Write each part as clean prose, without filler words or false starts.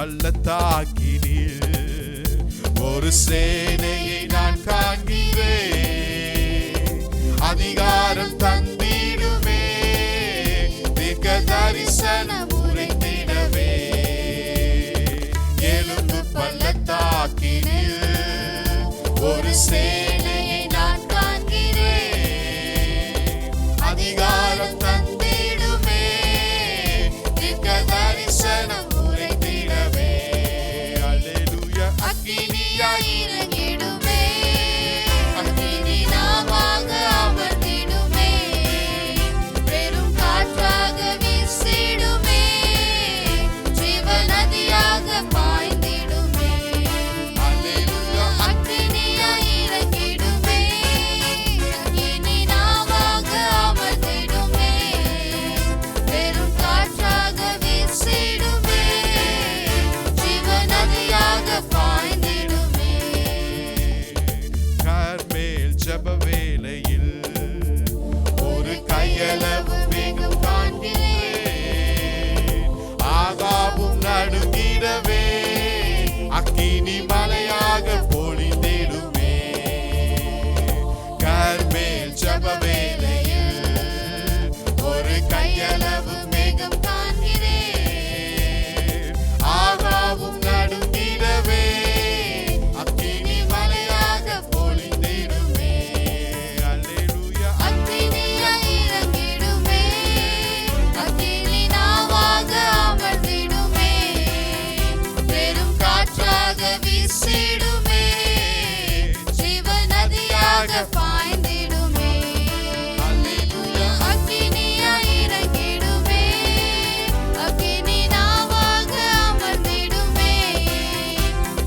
பள்ளத்தாக்கினில் ஒரு சேனையை நான் காண்கிறேன். அதிகாரம் தந்திடுமே, தீர்க்க தரிசனம் உரைத்திடவே. எழும்பு பள்ளத்தாக்கினில் ஒரு சேனையை நான் காண்கிறேன். அதிகாரம் தந்திடுமே, தீர்க்க தரிசனம் உரைத்திடவே. அல்லேலூயா. அக்கினியாய் இறங்கிடுமே, அக்கினி நாமாக அமர்ந்திடுமே, பெரும் காற்றாக வீசிடுமே, ஜீவ நதியாக பாய்ந்திடுமே. அல்லேலூயா. அக்கினியாய் இறங்கிடுமே, அக்கினி நாமாக அமர்ந்திடுமே, பெரும் காற்றாக வீசிடுமே, ஜீவ நதியாக பாய்ந்திடுமே. கர்மேல் ஜெப வேளையில் ஒரு கையளவு மேகம் காண்கிறேன். ஆகாபும் நடுங்கிடவே, அக்கினி மலையாக பொழிந்திடுமே. கர்மேல் ஜெப வேளையில் ஒரு கையளவு மேகம் காண்கிறேன். ஆகாபும் நடுங்கிடவே, அக்கினி மலையாக பொழிந்திடுமே. அல்லேலூயா. அக்கினியாய் இறங்கிடுமே, அக்கினி நாவாக அமர்ந்திடுமே, பெரும் காற்றாக வீசிடுமே, ஜீவ நதியாக பாய்ந்திடுமே. அல்லேலூயா. அக்கினியாய் இறங்கிடுமே, அக்கினி நாவாக அமர்ந்திடுமே,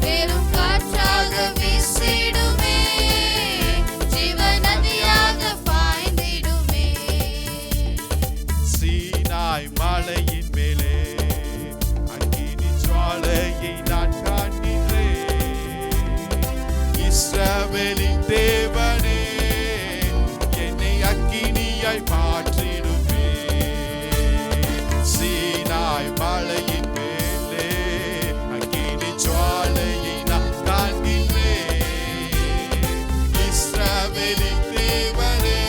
பெரும் காற்றாக வீசிடுமே, ஜீவ நதியாக பாய்ந்திடுமே. சீனாய் மலையின் மேலே அக்கினி ஜுவாலையை நான் காண்கிறேன். இஸ்ரவேலின் தேவனே, என்னை அக்கினியாய் மாற்றிடுமே. சீனாய் மலையின் மேலே அக்கினி ஜுவாலையை நான் காண்கிறேன். இஸ்ரவேலின் தேவனே,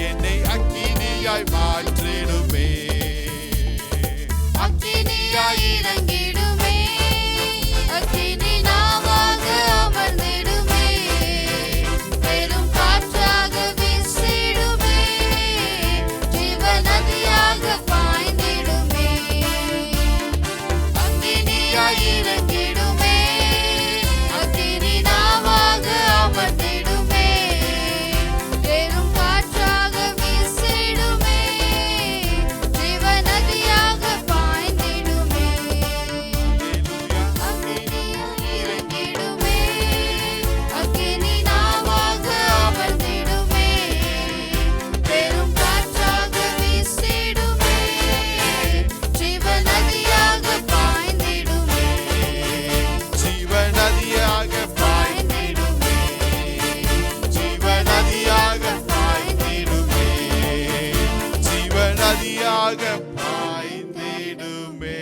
என்னை அக்கினியாய் மாற்றிடுமே. அக்கினியாய் இறங்கிடுமே, அக்கினி நாவாக அமர்ந்திடுமே, பெரும் காற்றாக வீசிடுமே, ஜீவ நதியாக பாய்ந்திடுமே. அக்கினியாய் இறங்கிடுமே, அக்கினி நாவாக அமர்ந்திடுமே, பெரும் காற்றாக வீசிடுமே, ஜீவ நதியாக பாய்ந்திடுமே. அக்கினியாய் இறங்கிடுமே, அக்கினி நாவாக அமர்ந்திடுமே, பெரும் காற்றாக வீசிடுமே, ஜீவ நதியாக பாய்ந்திடுமே. ஜீவ நதியாக பாய்ந்திடுமே, ஜீவ நதியாக பாய்ந்திடுமே, ஜீவ நதியாக பாய்ந்திடுமே.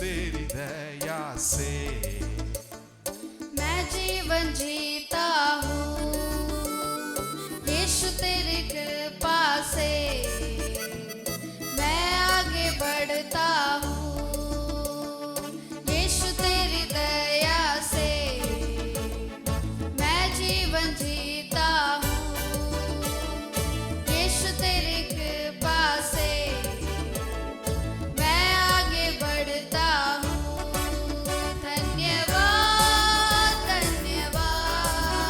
तेरी दया से मैं जीवन जीता हूँ, यीशु तेरी कृपा से मैं आगे बढ़ता हूँ। यीशु तेरी दया से मैं जीवन जीता हूँ, यीशु तेरी कृपा से मैं आगे बढ़ता हूँ। धन्यवाद धन्यवाद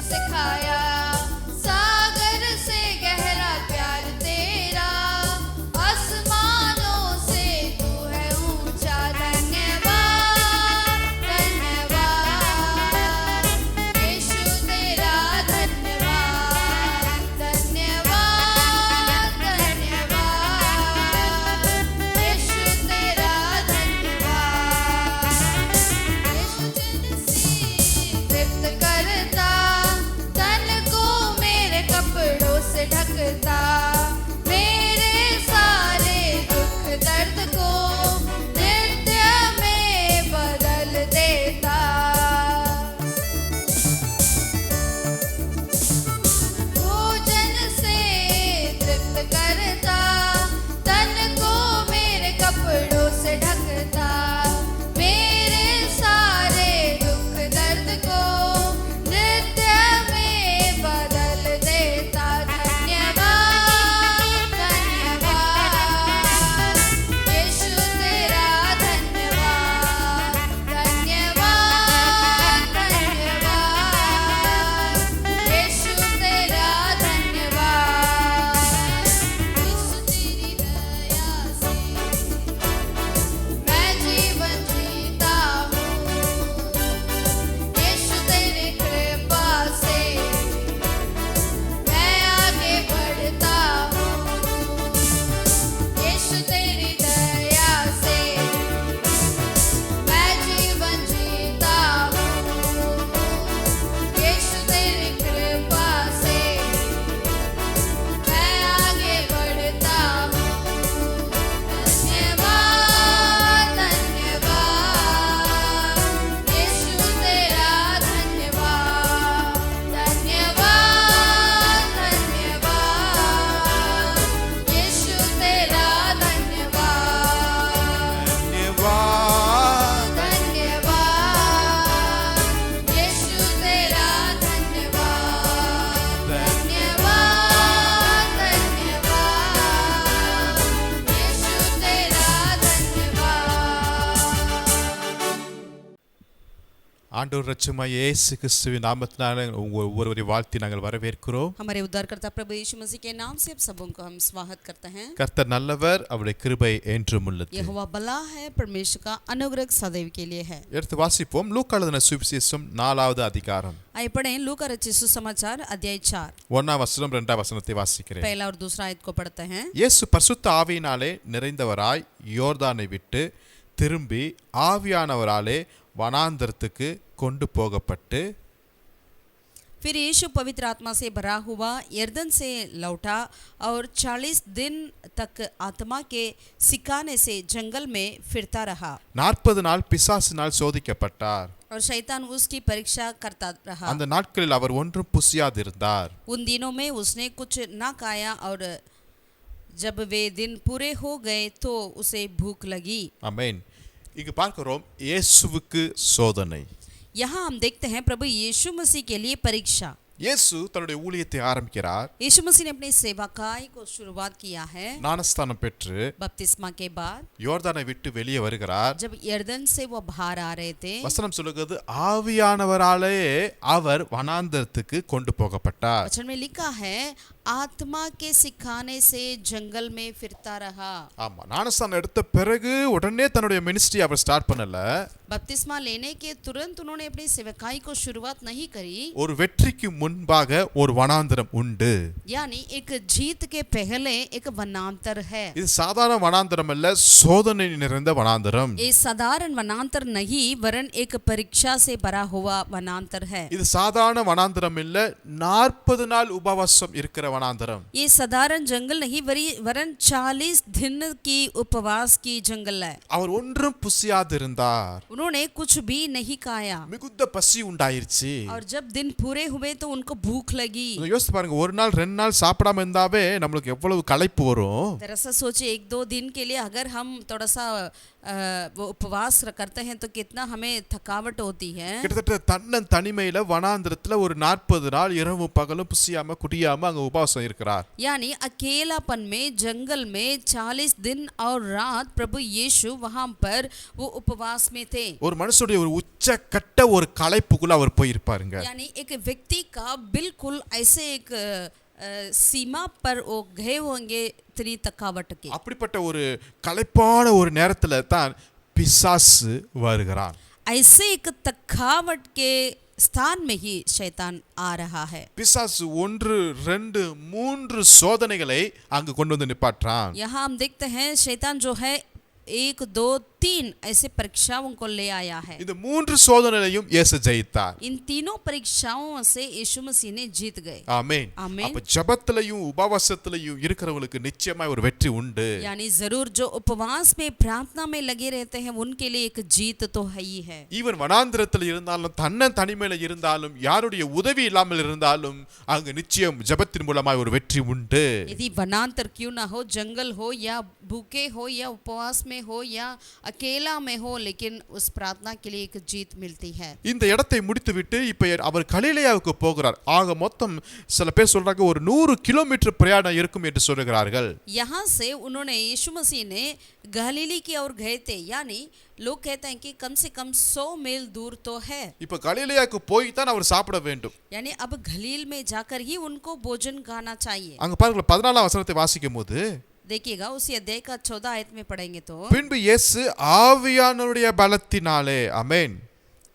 सिखाया सागर से गहरा प्यार तेरा आसमानों से तू है ऊंचा धन्यवाद धन्यवाद यीशु तेरा धन्यवाद धन्यवाद धन्यवाद यीशु तेरा धन्यवाद यीशु जिनसे तृप्त करता तन को मेरे कपड़ों से ढकता मेरे सारे दुख दर्द को नृत्य में बदल देता भोजन से तृप्त करता तन को मेरे कपड़ों से ढकता मेरे सारे दुख दर्द को नृत्य में बदल देता धन्यवाद धन्यवाद यीशु तेरा धन्यवाद धन्यवाद धन्यवाद यीशु तेरा धन्यवाद यीशु तेरी दया से मैं जीवन जीता हूँ यीशु तेरी कृपा से मैं आगे बढ़ता हूँ यीशु तेरी दया से मैं जीवन जीता हूँ यीशु तेरी कृपा से मैं आगे बढ़ता हूँ धन्यवाद धन्यवाद यीशु तेरा धन्यवाद धन्यवाद धन्यवाद यीशु तेरा धन्यवाद धन्यवाद धन्यवाद यीशु तेरा धन्यवाद धन्यवाद धन्यवाद यीशु तेरा धन्यवाद ஆண்டவர் இரட்சகமாகிய இயேசு கிறிஸ்துவின் நாமத்தினால உங்கள் ஒவ்வொருவரை வாழ்த்தி நாங்கள் வரவேற்கிறோம். हमारे उद्धारकर्ता प्रभु यीशु मसीह के नाम से आप सबों को हम स्वागत करते हैं। கர்த்தர் நல்லவர், அவருடைய கிருபை என்றும் உள்ளது. यहोवा भला है, परमेश्वर का अनुग्रह सदैव के लिए है। எடுத்து வாசிப்போம். லூக்கா எழுதின சுவிசேஷம் 4வது அதிகாரம். आइए पढ़ें लूका रचित सुसमाचार अध्याय 4 1ஆம் வசனம் 2ஆம் வசனத்தை வாசிக்கிறேன். पहला और दूसरा आयत को पढ़ते हैं। இயேசு பரிசுத்த ஆவியினாலே நிறைந்தவராய் யோர்தானை விட்டு திரும்பி ஆவியானவராலே வனாந்தரத்துக்கு கொண்டு போகப்பட்டு फिर यीशु पवित्र आत्मा से भरा हुआ यरदन से लौटा और 40 दिन तक आत्मा के सिखाने से जंगल में फिरता रहा 40 நாள் பிசாசினால் சோதிக்கப்பட்டார். और शैतान उसकी परीक्षा करता रहा। அந்த நாட்களில் அவர் ஒன்றும் புசியாதிருந்தார். उन दिनों में उसने कुछ ना खाया और जब वे दिन पूरे हो गए तो उसे भूख लगी। ஆமென். இங்கு பார்க்கிறோம் இயேசுவுக்கு சோதனை. यहाँ हम देखते हैं प्रभु यीशु मसीह के लिए परीक्षा। இயேசு தன்னுடைய ஊழியத்தை ஆரம்பிக்கிறார். यीशु मसीह ने अपनी सेवाकाई को शुरुआत किया है। ஞானஸ்தானம் பெற்று बपतिस्मा के बाद யோர்தானை விட்டு வெளியே வருகிறார். जब यरदन से वो बाहर आ रहे थे வசனம் சொல்லுகிறது ஆவியானவராலே அவர் வனாந்தரத்துக்கு கொண்டு போகப்பட்டார். वचन में लिखा है आत्मा के सिखाने से जंगल में फिरता रहा। ஆமா, ஞானஸ்தானம் எடுத்த பிறகு உடனே தன்னுடைய மினிஸ்ட்ரி அவர் ஸ்டார்ட் பண்ணல. बपतिस्मा लेने के तुरंत उन्होंने अपनी सेवकाई को शुरुआत नहीं करी। ஒரு வெற்றிக்கு முன்பாக ஒரு வனாந்தரம் உண்டு. यानी एक जीत के पहले एक वनांतर है। இது சாதாரண வனாந்தரம் அல்ல, சோதனை நிறைந்த வனாந்தரம். ये साधारण वनांतर नहीं वरन एक परीक्षा से भरा हुआ वनांतर है। இது சாதாரண வனாந்தரம் இல்ல, 40 நாள் உபவாசம் இருக்கிற वनांतरम। ये साधारण जंगल नहीं वरन 40 दिन की उपवास की जंगल है। அவர் ஒன்றும் புசியாதிருந்தார். उन्होंने कुछ भी नहीं खाया மிகுந்த பசி உண்டாயிருச்சு. और जब दिन पूरे हुए तो उनको भूख लगी। யோசிச்சு பாருங்க, ஒரு நாள் 2 நாள் சாப்பிடாம இருந்தாவே நமக்கு எவ்வளவு களைப்பு வரும். जरा सा सोचे 1-2 दिन के लिए अगर हम थोड़ा सा वो उपवास करते हैं तो कितना हमें थकावट होती है। கிட்டத்தட்ட தன்னன் தனிமையில வனாந்திரத்துல ஒரு 40 நாள் இரவும் பகலும் புசியாம குடியாம அங்க உபவாசம் இருக்கிறார். यानी अकेलापन में जंगल में 40 दिन और रात प्रभु यीशु वहां पर वो उपवास में थे। ஒரு மனுஷனுடைய ஒரு உச்சக்கட்ட ஒரு களைப்புக்குள்ள அவர் போயிருப்பாருங்க. यानी एक व्यक्ति का बिल्कुल ऐसे एक सीमा पर वो गए होंगे इतनी थकावट के। அப்படிப்பட்ட ஒரு களைப்பான ஒரு நேரத்துல தான் பிசாசு வருகிறான். ऐसे एक थकावट के स्थान में ही शैतान आ रहा है। பிசாசு 1 2 3 சோதனைகளை அங்கு கொண்டு வந்து நிப்பாட்டுறான். यहाँ हम देखते हैं शैतान जो है 1 2 3 ऐसे परीक्षाओं को ले आया है। இந்த 3 சோதனையையும் இயேசு ஜெயித்தார். इन तीनों परीक्षाओं से यीशु मसीह ने जीत गए। ஆமென். ஆமென். அப்ப ஜெபத்திலையும் உபவாசத்திலையும் இருக்கிறவங்களுக்கு நிச்சயமா ஒரு வெற்றி உண்டு. यानी जरूर जो उपवास में प्रार्थना में लगे रहते हैं उनके लिए एक जीत तो है ही है। ஈவன் வனாந்திரத்தில் இருந்தாலும் தன்னன் தனிமையில இருந்தாலும் யாருடைய உதவி இல்லாமல் இருந்தாலும் அங்கு நிச்சயம் ஜெபத்தின் மூலமாய் ஒரு வெற்றி உண்டு. यदि वनांतर क्यों ना हो, जंगल हो या भूखे हो या उपवास में हो या अकेला में हो, लेकिन उस प्रार्थना के लिए एक जीत मिलती है। இந்த இடத்தை முடித்துவிட்டு இப்ப அவர் கலிலேயாவுக்கு போகிறார். ஆக மொத்தம் சில பேர் சொல்றாங்க ஒரு 100 கிலோமீட்டர் பிரயாணம் இருக்கும் என்று சொல்கிறார்கள். यहाँ से उन्होंने यीशु मसीह ने गलीली की ओर गए थे, यानी लोग कहते हैं कि कम से कम 100 मील दूर तो है। இப்ப கலிலேயாவுக்கு போய் தான் அவர் சாப்பிட வேண்டும். यानी अब गलील में जाकर ही उनको भोजन खाना चाहिए। அங்க பாருங்க 14ஆம் வசனத்தை வாசிக்கும்போது देखिएगा उसी अध्याय का 14 आयत में पढ़ेंगे तो பின்பு இயேசு ஆவியானவருடைய பலத்தினாலே ஆமென்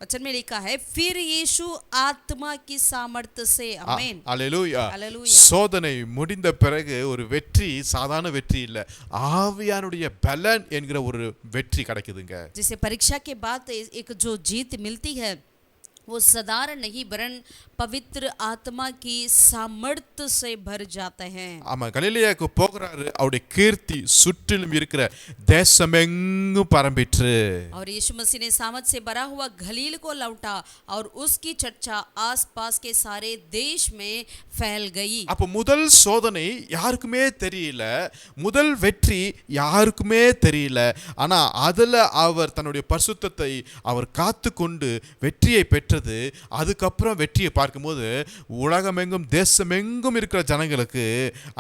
वचन में लिखा है फिर यीशु आत्मा की सामर्थ्य से आमीन அல்லேலூயா हालेलूया। சோதனை முடிந்த பிறகு ஒரு வெற்றி சாதாரண வெற்றி இல்ல ஆவியானுடைய பலன் என்கிற ஒரு வெற்றி கிடைக்குதுங்க. जिसे परीक्षा के बाद एक जो जीत मिलती है वो साधारण नहीं वरन पवित्र आत्मा की सामर्थ्य से भर जाते हैं। ஆமா கலிலேயாவுக்கு போகிறாரு. அவருடைய கீர்த்தி சுற்றிலும் இருக்கிற தேசமெங்கும் பரம்பிற்று. और यीशु मसीह ने सामर्थ से भरा हुआ गलील को लौटा और उसकी चर्चा आसपास के सारे देश में फैल गई। அப்ப முதல் சோதனை யாருக்குமே தெரியல, முதல் வெற்றி யாருக்குமே தெரியல. ஆனா அதுல அவர் தன்னுடைய பரிசுத்தத்தை அவர் காத்து கொண்டு வெற்றியை பெற்றது. அதுக்கப்புறம் வெற்றியை பார்க்கும்போது உலகமெங்கும் தேசமெங்கும் இருக்கிற ஜனங்களுக்கு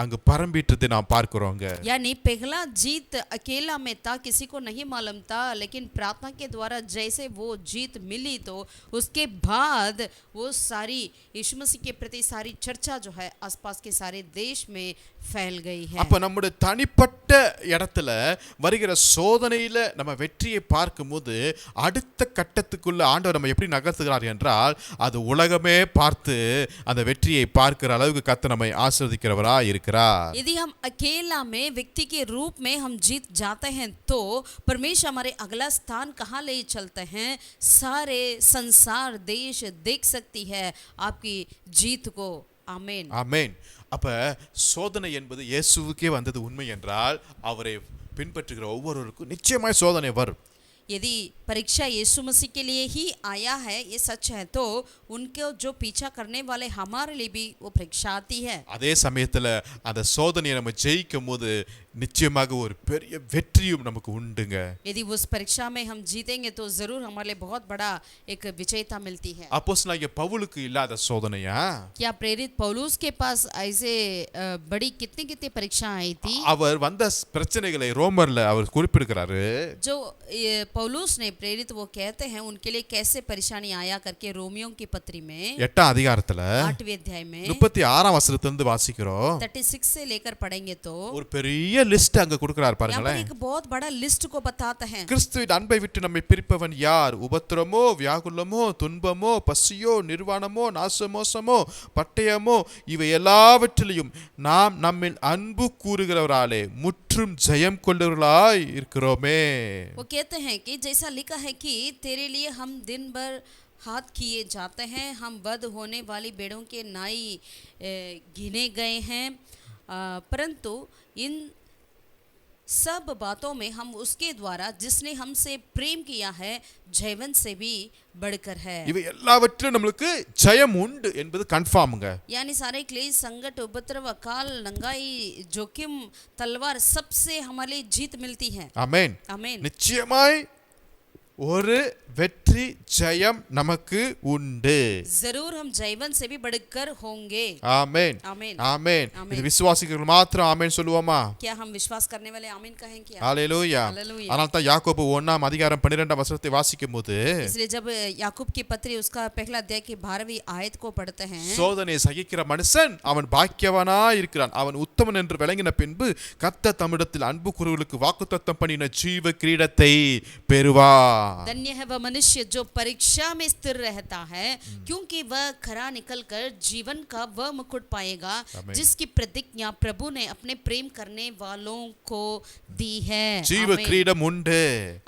அங்கு பரம்பிட்டதை நாம் பார்க்கிறோங்க. यानी पहला जीत अकेला में था, किसी को नहीं मालूम था, लेकिन प्रार्थना के द्वारा जैसे वो जीत मिली तो उसके बाद वो सारी यीशु मसीह के प्रति सारी चर्चा जो है आसपास के सारे देश में फैल गई है। அப்ப நம்முடைய தனிப்பட்ட இடத்துல வருகிற சோதனையில நம்ம வெற்றியை பார்க்கும்போது அடுத்த கட்டத்துக்குள்ள ஆண்டவர் நம்ம எப்படி நகர்த்துகிறார் என்றால் அது உலகமே பார்த்து அந்த வெற்றியை பார்க்கிற அளவுக்கு கர்த்தர் நம்மை ஆசீர்வதிக்கிறவராய் இருக்கிறார். यदि हम अकेला में व्यक्ति के रूप में हम जीत जाते हैं तो परमेश्वर हमारे अगला स्थान कहाँ ले चलते हैं, सारे संसार देश देख सकती है आपकी जीत को। आमीन ஆமென். அப்ப சோதனை என்பது இயேசுவுக்கே வந்தது உண்மை என்றால் அவரை பின்பற்றுகிற ஒவ்வொருவருக்கும் நிச்சயமாய் சோதனை வரும். यदि परीक्षा यीशु मसीह के लिए ही आया है ये सच है तो उनको जो पीछा करने वाले हमारे लिए भी वो परीक्षा आती है। அதே சமயத்துல அந்த சோதனையை நம்ம ஜெயிக்கும் போது நிச்சயமாக ஒரு பெரிய வெற்றியும் நமக்கு உண்டுங்க. यदि उस परीक्षा में हम जीतेंगे तो जरूर हमारे लिए बहुत बड़ा एक विजयता मिलती है। அப்போஸ்தலனாகிய பவுலுக்கு இல்லாத சோதனையா? क्या प्रेरित पौलुस के पास ऐसे बड़ी कितनी कितनी परीक्षा आई थी? அவர் வந்த பிரச்சனைகளை ரோமர்ல அவர் குறிப்பிடுகிறாரு. जो पौलुस ने प्रेरित वो कहते हैं उनके लिए कैसे परेशानी आया करके रोमियो की पत्री में 8ஆம் அதிகாரத்துல 8वें अध्याय में 36ஆம் வசனத்திலிருந்து வாசிக்கிறோம். 36 से लेकर पढ़ेंगे तो ஒரு பெரிய லிஸ்ட் அங்க கொடுக்கிறார் यहाँ पर பாருங்களேன். एक बहुत बड़ा लिस्ट को बताते हैं। கிறிஸ்துவின் அன்பை விட்டு நம்மை பிரிப்பவன் யார்? உபத்திரமோ வியாகுலமோ துன்பமோ பசியோ நிர்வாணமோ நாசமோசமோ பட்டயமோ இவை எல்லாவற்றிலையும் நாம் நம்மில் அன்பு கூறுகிறவராலே முற்றும் ஜெயம் கொண்டவர்களாய் இருக்கிறோமே. वो कहते हैं कि जैसा लिखा है कि तेरे लिए हम दिन भर हाथ किए जाते हैं, हम वध होने वाली भेड़ों के नाई गिने गए हैं, परंतु इन सब बातों में हम उसके द्वारा जिसने हमसे प्रेम किया है जीवन से भी बढ़कर है। இவை எல்லாவற்றிலும் நம்மளுக்கு ஜெயம் உண்டு என்பது கன்ஃபார்முங்க. यानी सारे क्लेश संकट उपद्रव अकाल नंगाई जोखिम तलवार सबसे हमारे लिए जीत मिलती है। ஆமென். आमीन। நிச்சயமாய் ஒரு வெற்றி ஜெயம் நமக்கு உண்டு. जरूर हम जीवन से भी बढ़कर होंगे। ஆமென். आमीन। ஆமென். ஆமென். இது விசுவாசிகள் மாத்திரம் ஆமென் சொல்லுவோமா? क्या हम विश्वास करने वाले आमीन कहें क्या? ஹalleluya. हालेलुया। அதனால தான் யாக்கோபு 1 அதிகாரம் 12 வசனத்தை வாசிக்கும்போது इसलिए जब याकूब की पत्री उसका पहला अध्याय की 12वीं आयत को पढ़ते हैं, சோதனை சகிக்கிற மனுஷன் அவன் பாக்கியவானாய் இருக்கிறான், அவன் உத்தமன் என்று விளங்கின பின்பு கர்த்தர் தம்மிடத்தில் அன்பு கூறுவர்களுக்கு வாக்குத்தத்தம் பண்ணின ஜீவ கிரீடத்தை பெறுவார். धन्य है वह मनुष्य जो परीक्षा में स्थिर रहता है, क्योंकि वह खरा निकलकर जीवन का वह मुकुट पाएगा जिसकी प्रतिज्ञा प्रभु ने अपने प्रेम करने वालों को दी है। ஜீவ आमीन। கிரீடம் உண்டு.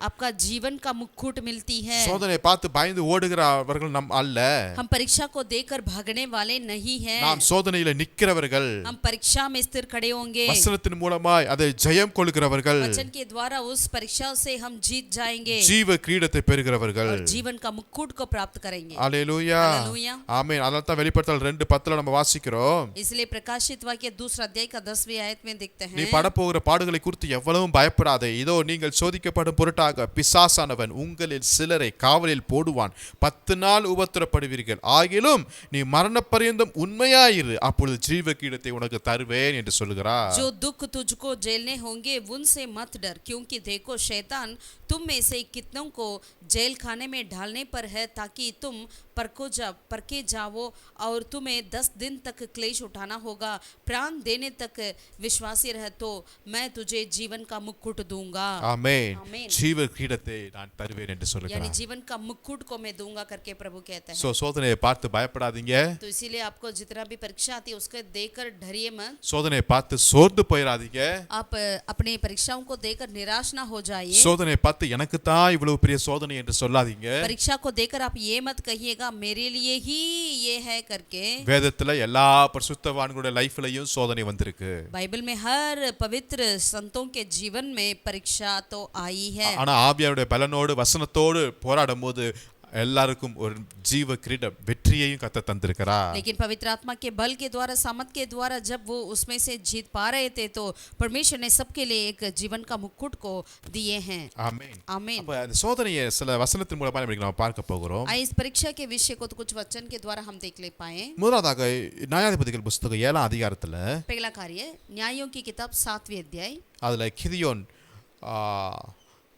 आपका जीवन का मुकुट मिलती है। சோதனை பார்த்து பயந்து ஓடுகிறவர்கள் நம் அல்ல, हम परीक्षा को देकर भागने वाले नहीं हैं। நாம் சோதனையில நிக்கிறவர்கள், हम परीक्षा में स्थिर खड़े होंगे। வசனத்தின் மூலமாய் அதை ஜெயம் கொள்கிறவர்கள், वचन के द्वारा उस परीक्षा से हम जीत जाएंगे ஜீவ கிரீடத்தை பெறுகிறவர்கள். और जीवन का मुकुट को प्राप्त करेंगे। அல்லேலூயா. हालेलुया। ஆமென். அதனால தான் வெளிப்படுத்தல் 2:10 நம்ம வாசிக்கிறோம். इसलिए प्रकाशित वाक्य दूसरा अध्याय का 10वीं आयत में देखते நீ हैं, படப்போகிற பாடுகளை குறித்து எவ்வளவும் பயப்படாதே, இதோ நீங்கள் சோதிக்கப்படும் பொருட்டாக பிசாசானவன் உங்களில் சிலரை காவலில் போடுவான், 10 நாள் உபத்திரப்படுவீர்கள், ஆகிலும் நீ மரணப்பரியந்தம் உண்மையாயிரு, அப்பொழுது ஜீவ கிரீடத்தை உனக்கு தருவேன் என்று சொல்கிறார். जो दुख तुझको झेलने होंगे उनसे मत डर, क्योंकि देखो शैतान तुम में से कितनों को जेल खाने में डालने पर है, ताकि तुम परखे जाओ, और तुम्हें 10 दिन तक क्लेश उठाना होगा। प्राण देने तक विश्वासी रह तो मैं तुझे जीवन का मुकुट दूंगा। ஆமென். ஆமென். ஜீவ கிரீடத்தை நான் தருவேன் என்று यानी சொல்கிறார். जीवन का मुकुट को मैं दूंगा करके प्रभु कहते हैं। சோதனையை பார்த்து பயப்படாதீங்க, तो इसीलिए आपको जितना भी परीक्षा आती है उसको देकर डरिए मत। சோதனையை பார்த்து சோர்ந்து போயிடாதீங்க, आप अपनी परीक्षाओं को देकर निराश ना हो जाइए। சோதனையை பார்த்து எனக்கு தான் இவ்வளவு பெரிய சோதனை என்று சொல்லாதீங்க. परीक्षा को देकर आप ये मत कहिएगा मेरे लिए ही ये है करके। வேதத்துல எல்லா பரிசுத்தவான்களுடைய லைஃப்லயும் சோதனை வந்திருக்கு. बाइबल में हर पवित्र संतों के जीवन में परीक्षा तो आई है, ஆனா ஆவியாருடைய பலனோடு வசனத்தோடு போராடும் போது எல்லாருக்கும் ஒரு ஜீவ கிரீடம் வெற்றியையும் கத்த தந்திருக்கிறார். लेकिन पवित्र आत्मा के बल के द्वारा सामर्थ के द्वारा जब वो उसमें से जीत पा रहे थे तो परमेश्वर ने सबके लिए एक जीवन का मुकुट को दिए हैं। ஆமென். आमीन। அப்ப அந்த சோதனையை சில வசனத்தின் மூலமா நம்ம பார்க்க போகிறோம். आइए इस परीक्षा के विषय को तो कुछ वचन के द्वारा हम देख ले पाए। முதலாவதாக நியாயாதிபதிகள் புத்தகம் 7 அதிகாரத்துல पहला कार्य न्यायों की किताब 7वीं अध्याय, அதுல கிதியோன்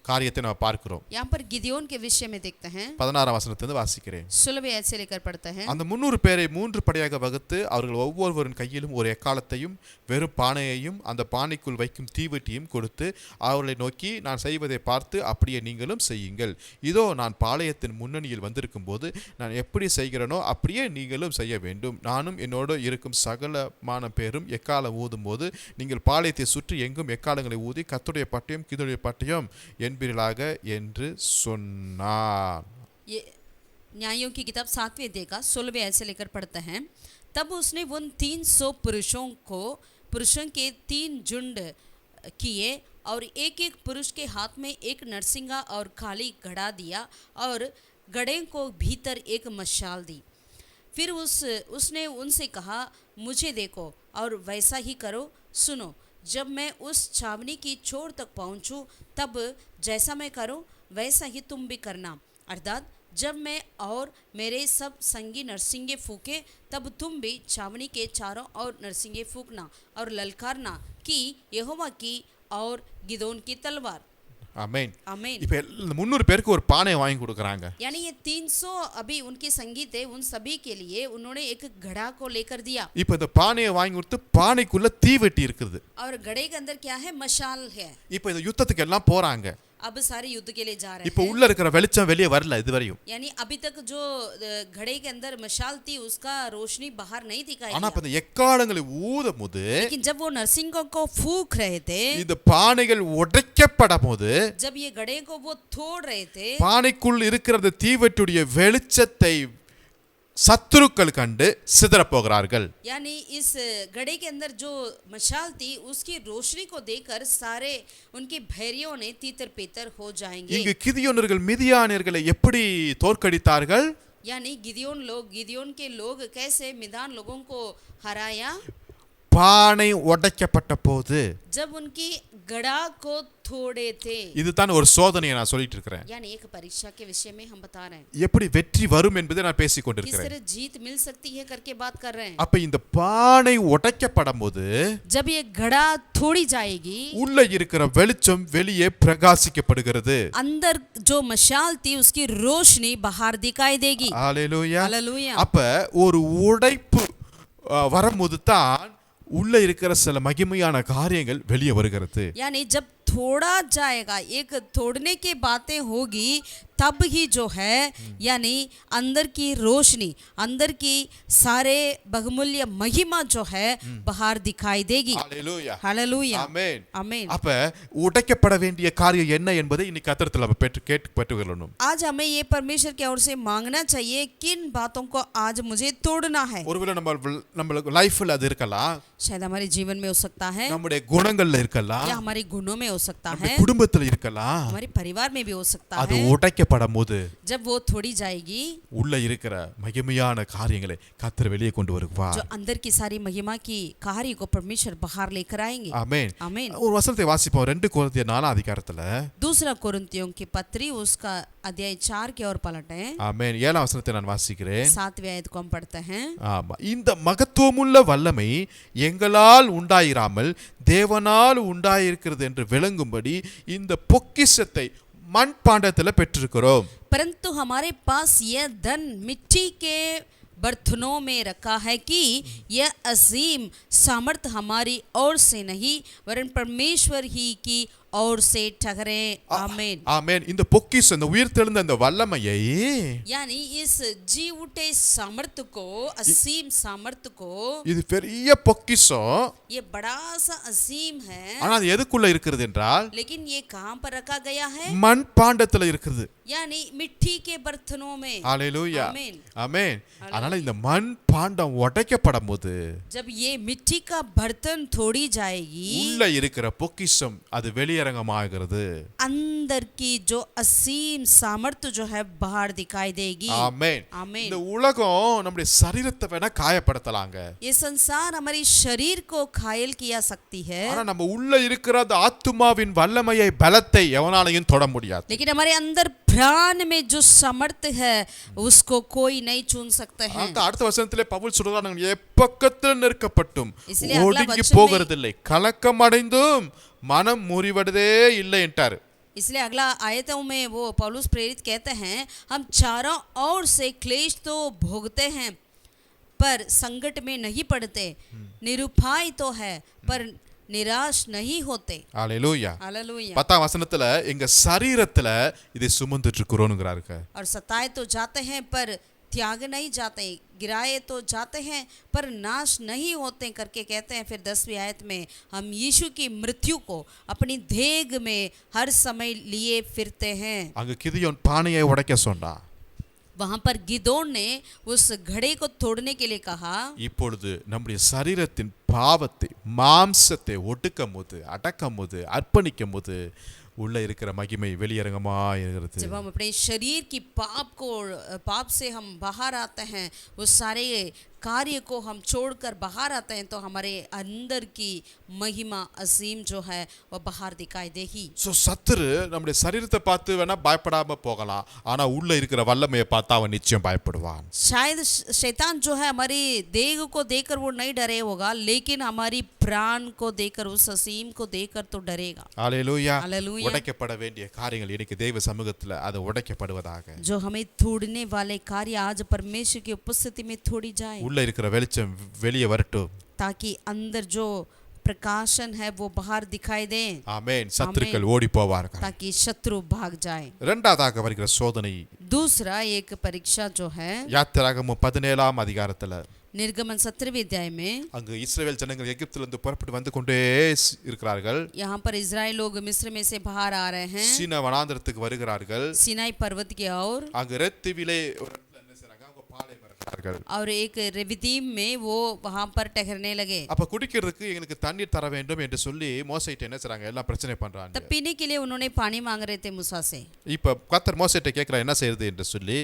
காரியத்தை நம்ம பார்க்கிறோம். यहाँ पर गिदियोन के विषय में देखते हैं। 16 வசனத்திலிருந்து வாசிக்கிறேன். 16वें आयत से लेकर पढ़ते हैं। அந்த 300 பேரை 3 படையாக வகுத்து அவர்கள் ஒவ்வொருவரின் கையிலும் ஒரு எக்காலத்தையும் வெறும் பானையையும் அந்த பானைக்குள் வைக்கும் தீவெட்டியும் கொடுத்து அவர்களை நோக்கி, நான் செய்வதை பார்த்து அப்படியே நீங்களும் செய்யுங்கள். இதோ நான் பாளையத்தின் முன்னணியில் வந்திருக்கும் போது நான் எப்படி செய்கிறேனோ அப்படியே நீங்களும் செய்ய வேண்டும். நானும் என்னோடு இருக்கும் சகலமான பேரும் எக்காலம் ஊதும் போது நீங்கள் பாளையத்தை சுற்றி எங்கும் எக்காலங்களை ஊதி கர்த்தருடைய பட்டயம் கிதுடைய பட்டயம் என்பீர்களாக என்று சொன்னார். ये न्यायों की किताब 7वें अध्याय का 16वें आयत से लेकर पढ़ते हैं। तब उसने उन 300 पुरुषों के 3 झुंड किए और एक एक पुरुष के हाथ में एक नरसिंगा और खाली घड़ा दिया और घड़े को भीतर एक मशाल दी। फिर उसने उनसे कहा, मुझे देखो और वैसा ही करो। सुनो, जब मैं उस छावनी की छोर तक पहुंचूं तब जैसा मैं करूं वैसा ही तुम भी करना, अर्थात जब मैं और मेरे सब संगी नरसिंगे फूके तब तुम भी छावनी के चारों ओर नरसिंगे फूकना और ललकारना कि यहोवा की और गिदोन की तलवार। ஆமென். आमीन। இப்ப 300 பேருக்கு ஒரு பானை வாங்கி கொடுக்கறாங்க. यानी ये 300 अभी उनके संगी थे, उन सभी के लिए उन्होंने एक घड़ा को लेकर दिया இப்ப இந்த பானையை வாங்கி கொடுத்து பானைக்குள்ள தீவெட்டி இருக்குது. और घड़े के अंदर क्या है? मशाल है। இப்ப இந்த யுத்தத்துக்கு எல்லாம் போறாங்க. अब सारे युद्ध के लिए जा रहे இப்ப हैं। உள்ள இருக்கிற வெளிச்சம் வெளியே வரல இதுவரையும். यानी अभी तक जो घड़े के अंदर मशाल थी उसका रोशनी बाहर नहीं दिखाई ஆனா दिया। இப்ப இந்த எக்காலங்களை ஊதும்போது लेकिन जब वो नरसिंगों को फूंक रहे थे, இந்த பானைகள் உடைக்கப்படும் போது जब ये घड़े को वो तोड़ रहे थे, பானைக்குள் இருக்கிற தீவெட்டியுடைய வெளிச்சத்தை சத்துருக்கள் கண்டு சிதறப் போகிறார்கள். यानी इस घड़े के अंदर जो मशाल थी उसकी रोशनी को देखकर सारे उनके भैरियों ने तीतर पेतर हो जाएंगे। இங்கு கிதியோனர்கள் மிதியானியர்களை எப்படி தோற்கடித்தார்கள்? यानी गिदियोन के लोग कैसे मिदान लोगों को हराया? பானை உடைக்கப்பட்ட போது, जब उनकी गड़ा को तोड़े थे। இதுதான் ஒரு சோதனையை நான் சொல்லிட்டு இருக்கிறேன். यानी एक परीक्षा के विषय में हम बता रहे हैं எப்படி வெற்றி வரும் என்பதை நான் பேசிக் किस கொண்டிருக்கிறேன். तरह जीत मिल सकती है करके बात कर रहे हैं। அப்ப இந்த பானை உடைக்கப்படும் போது जब ये घड़ा तोड़ी जाएगी, உள்ள இருக்கிற வெளிச்சம் வெளியே பிரகாசிக்கப்படுகிறது. अंदर जो मशाल थी उसकी रोशनी बाहर दिखाई देगी। ஹalleluya. हालेलुया। அப்ப ஒரு உடைப்பு வரும்போது தான் உள்ள இருக்கிற சில மகிமையான காரியங்கள் வெளியே வருகிறது. यानी जब थोड़ा जाएगा, एक तोड़ने की बातें होगी, तब ही जो है यानी अंदर की रोशनी, अंदर की सारे बहुमूल्य महिमा जो है बाहर दिखाई देगी। ஹalleluya. हालेलुया। ஆமென். आमीन। அப்ப உடைக்கப்பட வேண்டிய காரியம் என்ன என்பதை இன்னைக்கு கர்த்தரிடத்தில் நம்ம கேட்டு பெற்றுக்கொள்ளணும். आज हमें ये परमेश्वर की ओर से मांगना चाहिए किन बातों को आज मुझे तोड़ना है। ஒருவேளை நம்ம லைஃப்ல அது இருக்கலாம், शायद हमारे जीवन में हो सकता है, நம்முடைய குணங்கள்ல இருக்கலாம், या हमारे गुणों में हो सकता நம்முடைய है, குடும்பத்துல இருக்கலாம். हमारे परिवार में भी हो सकता அது है। உடைக்கப்படும் போது जब वो थोड़ी जाएगी, உள்ள இருக்கிற மகிமையான காரியங்களை கர்த்தர் வெளியே கொண்டு வருவார். जो अंदर की सारी महिमा की कार्य को परमेश्वर बाहर लेकर आएंगे। ஆமென். आमीन। ஒரு வசனத்தை வாசிப்போம். 2 கொரிந்தியர் 4 அதிகாரத்துல. दूसरा कोरिन्थियों की पत्री उसका अध्याय 4 की ओर पलटें। ஆமென். 7 वசனத்தை நான் வாசிக்கிறேன். 7वें आयत को हम पढ़ते हैं। ஆமா. இந்த மகத்துவமுள்ள வல்லமை எங்களால் உண்டாயிராமல் தேவனால் உண்டாயிருக்கிறது என்று விளங்கும்படி இந்த பொக்கிஷத்தை மண்பாண்டத்தில் பெற்றிருக்கிறோம். परंतु हमारे पास यह धन मिट्टी के बर्तनों में रखा है कि यह अजीम सामर्थ हमारी ओर से नहीं वरन परमेश्वर ही की ओर से ठहरे। आमीन। ஆமென். இந்த பொக்கிஷம், இந்த உயிர்த்தெழுந்த அந்த வல்லமையை, यानी इस जी उठे सामर्थ को, असीम सामर्थ को, இது பெரிய பொக்கிஷம். ये बड़ा सा असीम है, ஆனா அது எதுக்குள்ள இருக்கிறது என்றால் लेकिन ये कहाँ पर रखा गया है? மண்பாண்டத்தில் இருக்குது. यानी मिट्टी के बर्तनों में। ஹalleluya. आमीन। ஆமென். அதனால இந்த மண்பாண்டம் உடைக்கப்படும் போது जब ये मिट्टी का बर्तन तोड़ी जाएगी, உள்ள இருக்கிற பொக்கிஷம் அது வெளியரங்கமாகிறது. अंदर की जो असीम सामर्थ्य जो है बाहर दिखाई देगी। ஆமென். आमीन। இந்த உலகம் நம்முடைய சரீரத்தை வேணா காயப்படுத்தலாங்க. ये संसार हमारी शरीर को घायल किया सकती है, ஆனா நம்ம உள்ள இருக்கிற அந்த ஆத்துமாவின் வல்லமையை, பலத்தை எவனாலையும் தொட முடியாது. लेकिन हमारे अंदर प्राण में जो सामर्थ्य है उसको कोई नहीं छू सकते हैं। அடுத்த வசனத்திலே பவுல் சொல்றார், நாங்கள் எப்பக்கத்தில் நெருக்கப்பட்டும் इसलिए अगला ஒடுங்கி वचन में- போகிறதில்லை, கலக்கம் அடைந்தும் மனம் முறிவதே இல்லை என்றார். इसलिए अगला आयतों में वो पौलुस प्रेरित कहते हैं, हम चारों ओर से क्लेश तो भोगते हैं पर संकट में नहीं पड़ते, निरुपाय तो है पर निराश नहीं होते। ஹalleluya. हालेलुया। 10ஆம் வசனத்துல எங்க சரீரத்துல இதை சுமந்துட்டு இருக்கிறோம்ங்கறாருங்க. और सताए तो जाते हैं पर त्याग नहीं जाते, गिराए तो जाते हैं पर नाश नहीं होते करके कहते हैं। फिर 10वीं आयत में हम यीशु की मृत्यु को अपनी देह में हर समय लिए फिरते हैं। அங்க கிதியோன் பானையை உடைக்க சொன்னான். वहां पर गिदोन ने उस घड़े को तोड़ने के लिए कहा। இப்பொழுது நம்முடைய சரீரத்தின் பாவத்தை, மாம்சத்தை ஒடுக்கும் போது, அடக்கும் போது, அர்ப்பணிக்கும் போது உள்ள இருக்கிற மகிமை வெளியரங்கமாய் இருக்கிறது. जब हम अपने शरीर की पाप से हम बाहर आते हैं, वो सारे कार्य को हम छोड़कर बाहर आते हैं, तो हमारे अंदर की महिमा असीम जो है वो बाहर दिखाई देगी। சோ சத்துரு நம்முடைய சரீரத்தை பார்த்து வேணா பயப்படாம போகலாம், ஆனா உள்ள இருக்கிற வல்லமையை பார்த்து அவன் நிச்சயம் பயப்படுவான். शायद शैतान जो है हमारी देह को देखकर वो नहीं डरे होगा, लेकिन हमारी प्राण को देखकर, उस असीम को देखकर तो डरेगा। ஹalleluya. हालेलुया। உடைக்கப்பட வேண்டிய காரியங்கள் இன்னைக்கு தேவ சமூகத்துல அது உடைக்கப்படுவதாக. जो हमें तोड़ने वाले कार्य आज परमेश्वर की उपस्थिति में तोड़ी जाए, உள்ள இருக்கிற வெளிச்சம் வெளியே வரட்டும். ताकि अंदर जो प्रकाशन है वो बाहर दिखाई दे। ஆமென். சத்துருக்கள் ஓடி போவார்கள். ताकि शत्रु भाग जाए। இரண்டாவதாக வருகிற சோதனை दूसरा एक परीक्षा जो है யாத்திராகமம் 17ஆம் அதிகாரத்துல, निर्गमन 17वें अध्याय में, அங்கு இஸ்ரவேல் ஜனங்கள் எகிப்திலிருந்து புறப்பட்டு வந்து கொண்டே இருக்கிறார்கள். यहाँ पर इजराइल लोग मिस्र में से बाहर आ रहे हैं, சீன வனாந்தரத்துக்கு வருகிறார்கள். सिनाई पर्वत की ओर। அங்கு ரெத்திவிலே ஒரு இடத்துல என்ன செய்றாங்க, அவங்க பாளையம் இறங்குறாங்க. நின்றார்கள். और एक रेविदीम में वो वहां पर ठहरने लगे। அப்ப குடிக்கிறதுக்கு எங்களுக்கு தண்ணீர் தர வேண்டும் என்று சொல்லி மோசேட்ட என்ன செய்றாங்க, எல்லாம் பிரச்சனை பண்றாங்க. तब पीने के लिए उन्होंने पानी मांग रहे थे मूसा से। இப்ப கர்த்தர் மோசேட்ட கேக்குறார் என்ன செய்யறது என்று சொல்லி.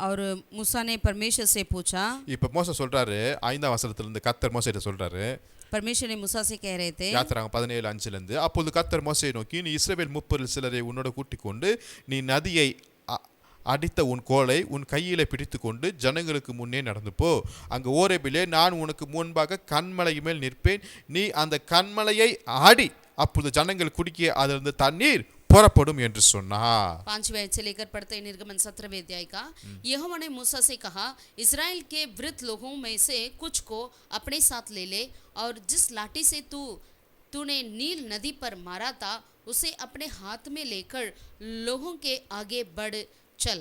और मूसा ने परमेश्वर से पूछा। இப்ப மோசே சொல்றாரு 5ஆம் வசனத்துல இருந்து கர்த்தர் மோசேட்ட சொல்றாரு. परमेश्वर ने मूसा से कह रहे थे, யாத்திராகமம் 17:5 இருந்து, அப்பொழுது கர்த்தர் மோசேயை நோக்கி, நீ இஸ்ரவேல் 30 சிலரை உன்னோட கூட்டிக் கொண்டு நீ நதியை அடித்த உன் கோலை உன் கையிலே பிடித்துக்கொண்டு ஜனங்களுக்கு முன்னே நடந்து போ. அங்கு ஓரேபிலே நான் உனக்கு முன்பாக கன்மலை மேல் நிற்பேன். நீ அந்த கன்மலையை ஆடி அப்பொழுது ஜனங்கள் குடிக்க அதிலிருந்து தண்ணீர் புறப்படும் என்று சொன்னார். 5वें आयत से लेकर पढ़ते हैं निर्गमन 17वें अध्याय का। यहोवा ने मूसा से कहा, इस्राएल के वृद्ध लोगों में से कुछ को अपने साथ ले ले और जिस लाठी से तूने नील नदी पर मारा था उसे अपने हाथ में लेकर लोगों के आगे बढ़ चल।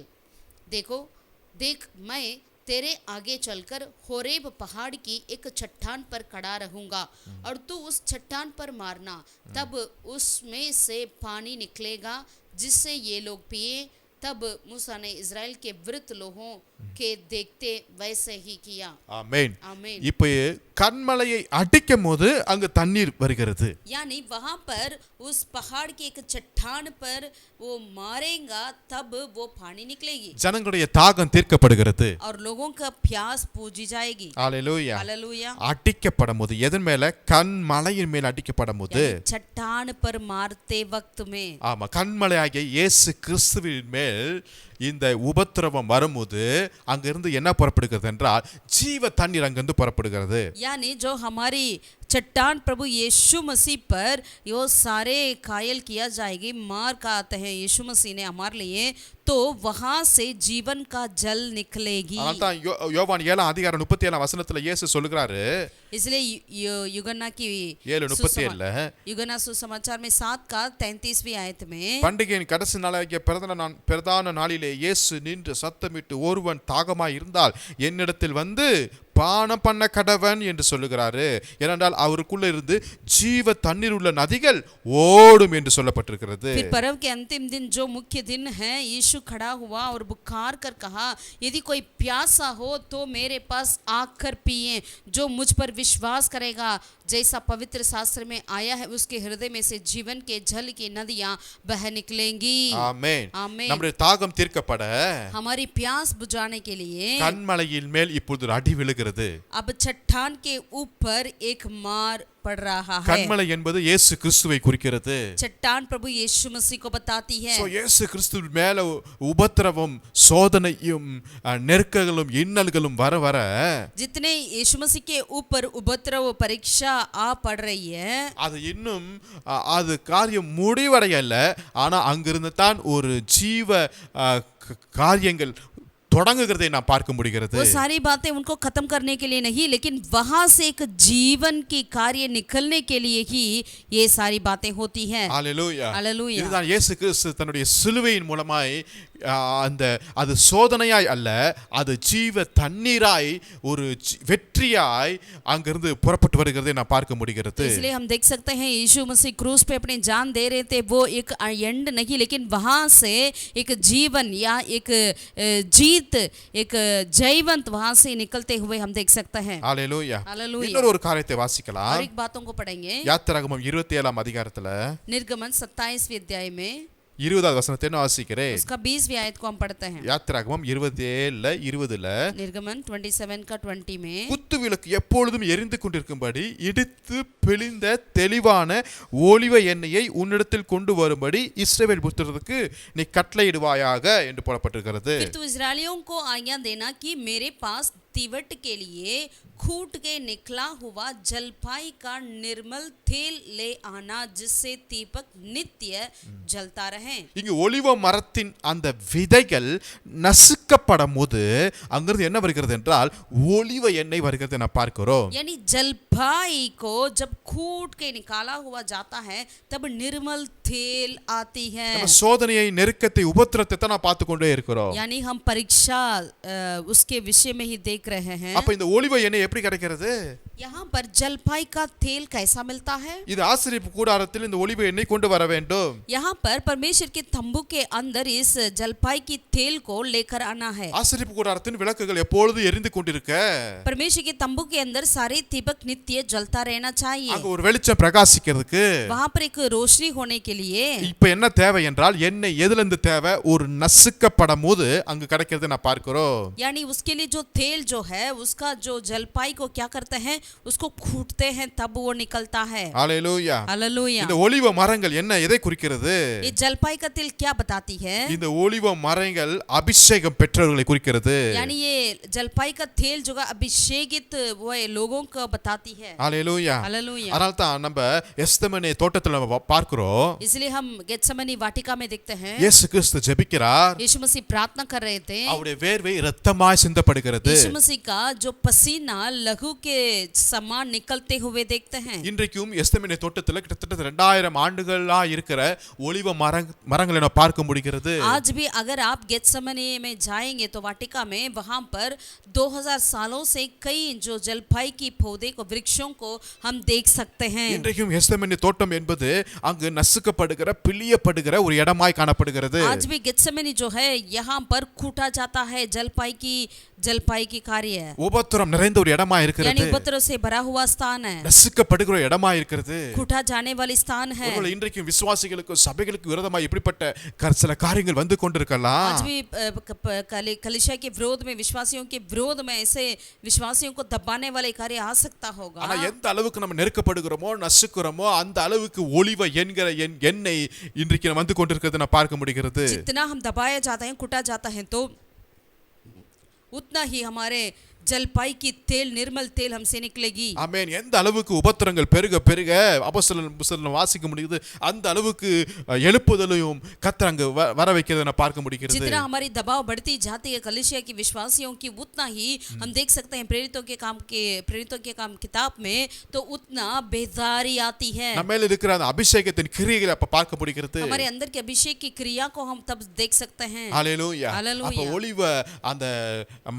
देख मैं तेरे आगे चलकर होरेब पहाड़ की एक चट्टान पर खड़ा रहूंगा और तू उस चट्टान पर मारना, तब उसमें से पानी निकलेगा जिससे ये लोग पिए। तब मूसा ने इस्राएल के वृद्ध लोगों के देखते वैसे ही किया। ஆமென். आमीन। இப்போ கன்மலையை அடிக்கும் போது அங்கு தண்ணீர் வருகிறது. यानी वहां पर उस पहाड़ के एक चट्टान पर वो मारेगा तब वो पानी निकलेगी ஜனங்களுடைய தாகம் தீர்க்கப்படுகிறது. और लोगों का प्यास पूजी जाएगी। ஹalleluya. हालेलुया। அடிக்கப்படும் போது எதன் மேல, கன்மலையின் மேல் அடிக்கப்படும் போது, चट्टान पर मारते वक्त में, ஆமா, கன்மலையாகிய இயேசு கிறிஸ்துவின் மேல் இந்த உபத்திரவம் வரும்போது அங்கிருந்து என்ன புறப்படுகிறது என்றால் ஜீவ தண்ணீர் அங்கிருந்து புறப்படுகிறது. यानी जो हमारी चट्टान प्रभु यीशु मसीह पर यो सारे कायल किया जाएगी, मार का आते हैं यीशु मसीह ने हमारे लिए, तो वहां से जीवन का जल निकलेगी। அதனால்தான் யோவான் 7:37 வசனத்துல இயேசு சொல்லுகிறாரு, इसलिए युगन्ना की 7:37 युगन्ना सुसमाचार में 7 का 33वीं आयत में, பண்டிகையின் கடைசி நாளாகிய பிரதான நாளிலே இயேசு நின்று சத்தமிட்டு, ஒருவன் தாகமாய் இருந்தால் என்னிடத்தில் வந்து பானம் பண்ண கடவன் என்று சொல்லுகிறாரு. ஏனென்றால் அவருக்குள்ள இருந்து ஜீவ தண்ணீர் உள்ள நதிகள் ஓடும் என்று சொல்லப்பட்டிருக்கிறது. फिर पर्व के अंतिम दिन जो मुख्य दिन है, यीशु खड़ा हुआ और पुकार कर कहा, यदि कोई प्यासा हो तो मेरे पास आकर पिए। जो मुझ पर विश्वास करेगा, जैसा पवित्र शास्त्र में आया है, उसके हृदय में से जीवन के जल की नदियां बह निकलेंगी। ஆமென். आमीन। நம்முடைய தாகம் தீர்க்கப்பட हमारी प्यास बुझाने के लिए கன்மலையின் மேல் இப்பொழுது ஒரு அடி விழுகிறது. अब चट्टान के ऊपर एक मार पड़ रहा है। கன்மலை என்பது இயேசு கிறிஸ்துவை குறிக்கிறது. चट्टान प्रभु यीशु मसीह को बताती है। சோ இயேசு கிறிஸ்துவின் மேல உபத்திரவம், சோதனையும், நெருக்கங்களும், இன்னல்களும் வர வர, जितने यीशु मसीह के ऊपर उपद्रव परीक्षा आ पड़ रही है, அது இன்னும் அது காரியம் முடிவடையல. ஆனா அங்கிருந்து தான் ஒரு ஜீவ காரியங்கள் தொடங்குகிறதை நாம் பார்க்க முடிகிறது. वो सारी बातें उनको खत्म करने के लिए नहीं, लेकिन वहां से एक जीवन की कार्य निकलने के लिए ही ये सारी बातें होती हैं। ஹalleluya. हालेलुया। இதுதான் இயேசு கிறிஸ்து தன்னுடைய சிலுவையின் மூலமாய் அந்த அது சோதனையாய் அல்ல, அது ஜீவ தண்ணீராய் ஒரு வெற்றியாய் அங்கிருந்து புறப்பட்டு வருகிறதை நாம் பார்க்க முடிகிறது. इसलिए हम देख सकते हैं यीशु मसीह क्रूस पे अपनी जान दे रहे थे, वो एक एंड नहीं, लेकिन वहां से एक जीवन या एक जीत, एक जयवंत वहां से निकलते हुए हम देख सकते हैं। ஹalleluya. हालेलुया। இன்னொரு ஒரு காரியத்தை வாசிக்கலாம். और एक बातों को पढ़ेंगे। யாத்திராகமம் 27 அதிகாரத்துல निर्गमन 27वें अध्याय में 20வது வசனத்தை நான் வாசிக்கிறேன். उसका 20वीं आयत को हम पढ़ते हैं। யாத்திராகமம் 27:20 निर्गमन 27 का 20 में, குத்து விளக்கு எப்பொழுதும் எரிந்து கொண்டிருக்கும்படி இடித்து பிழிந்த தெளிவான ஒலிவ எண்ணெயை உன்னிடத்தில் கொண்டு வரும்படி இஸ்ரவேல் புத்திரருக்கு நீ கட்டளையிடுவாயாக என்று போடப்பட்டிருக்கிறது. फिर तू इस्राएलियों को आज्ञा देना कि मेरे पास तिवट के लिए खूट के निकला हुआ जलपाई का निर्मल तेल ले आना, जिससे दीपक नित्य जलता रहे। இங்கு ஒலிவ மரத்தின் அந்த விதைகள் நசுக்கப்படும் போது அங்கிருந்து என்ன வருகிறது என்றால் ஒலிவ எண்ணெய் வருகிறது நான் பார்க்கிறோம். यानी जलपाई को जब खूट के निकाला हुआ जाता है, तब निर्मल तेल आती है। நம்ம சோதனையை, நெருக்கத்தை, உபத்திரத்தை தான் நான் பார்த்து கொண்டே இருக்கிறோம். यानी हम परीक्षा उसके विषय में ही देख रहे हैं। அப்ப இந்த ஒலிவ எண்ணெய் எப்படி கிடைக்கிறது? यहाँ पर जलपाई का तेल कैसा मिलता है? இது ஆசரிப்பு கூடாரத்தில் இந்த ஒலிவ எண்ணெய் கொண்டு வர வேண்டும். यहाँ पर परमेश्वर के तंबू के अंदर इस जलपाई की तेल को लेकर आना है। ஆசரிப்பு கூடாரத்தின் விளக்குகள் எப்பொழுதும் எரிந்து கொண்டிருக்க, परमेश्वर के तंबू के अंदर सारे दीपक नित्य जलता रहना चाहिए। அங்க ஒரு வெளிச்சம் பிரகாசிக்கிறதுக்கு वहाँ पर एक रोशनी होने के लिए இப்ப என்ன தேவை என்றால், எண்ணெய் எதுல இருந்து தேவை? ஒரு நசுக்கப்படும் போது அங்கு கிடைக்கிறது நான் பார்க்கிறோம். यानी उसके लिए जो तेल जो है उसका जो जलपाई को क्या करते हैं, उसको कूटते हैं तब वो निकलता है। ஹalleluya. हालेलुया। இந்த ஒலிவ மரங்கள் என்ன எதை குறிக்கிறது? ये जलपाई का तेल क्या बताती है? இந்த ஒலிவ மரங்கள் அபிஷேகம் பெற்றவர்களை குறிக்கிறது. यानी ये जलपाई का तेल जो है अभिषेकित वो लोगों को बताती है। ஹalleluya. हालेलुया। அதனால தான் நம்ம எஸ்தமனே தோட்டத்துல நம்ம பார்க்கிறோம், इसलिए हम गेत्सेमनी वाटिका में देखते हैं இயேசு கிறிஸ்து ஜெபிக்கிறார், यीशु मसीह प्रार्थना कर रहे थे। அவருடைய வேர்வை இரத்தமாய் சிந்தப்படுகிறது. यीशु मसीह का जो पसीना लहू के समान निकलते हुए देखते हैं। இன்றைக்கும் எஸ்தமனே தோட்டத்துல கிட்டத்தட்ட 2000 ஆண்டுகளா இருக்கிற ஒலிவ மரங்களை நான் பார்க்க முடிகிறது. आज भी अगर आप गेत्सेमनी में जाएंगे तो वाटिका में वहां पर 2000 सालों से कई जो जलपाई की पौधे को वृक्षों को हम देख सकते हैं। இன்றைக்கும் எஸ்தமனே தோட்டம் என்பது அங்கு நசுக்கப்படுகிற, பிழியப்படுகிற ஒரு இடமாய் காணப்படுகிறது. आज भी गेत्सेमनी जो है यहाँ पर कूटा जाता है, जलपाई की कार्य है। உபத்திரம் நிறைந்த ஒரு இடமா यानी இருக்கிறது, उपद्रव से भरा हुआ स्थान है, நசுக்கப்படுகிற இடமா இருக்கிறது. कूटा जाने वाली स्थान है। ஒருவேளை இன்றைக்கும் விசுவாசிகளுக்கு, சபைகளுக்கு விரோதமாக இப்படிப்பட்ட சில காரியங்கள் வந்து आज கொண்டிருக்கலாம். भी कलीसिया के विरोध में, विश्वासियों के विरोध में ऐसे विश्वासियों को दबाने वाले कार्य आ सकता होगा। ஆனா எந்த அளவுக்கு நம்ம நெருக்கப்படுகிறோமோ, நசுக்கிறோமோ, அந்த அளவுக்கு ஒலிவ என்கிற எண்ணெய் இன்றைக்கு வந்து கொண்டிருக்கிறது நான் பார்க்க முடிகிறது. जितना हम दबाया जाता है, कुटा जाता है, तो उतना ही हमारे जलपाई की तेल, निर्मल तेल हमसे निकलेगी। ஆமென். எந்த அளவுக்கு உபத்திரங்கள் பெருக பெருக அப்போஸ்தலன் புத்தகத்துல வாசிக்க முடியுது, அந்த அளவுக்கு எழுப்புதலையும் கர்த்தர் அங்க வர வைக்கிறதை நான் பார்க்க முடிகிறது. जितना हमारी दबाव बढ़ती जाती है कलीसिया की विश्वासियों की, उतना ही हम देख सकते हैं प्रेरितों के काम किताब में, तो उतना बेदारी आती है। நம்ம மேல இருக்கிற அந்த அபிஷேகத்தின் கிரியைகளை அப்ப பார்க்க முடிகிறது. हमारे अंदर के अभिषेक की क्रिया को हम तब देख सकते हैं। ஹalleluya. हालेलुया। அப்ப ஒலிவ அந்த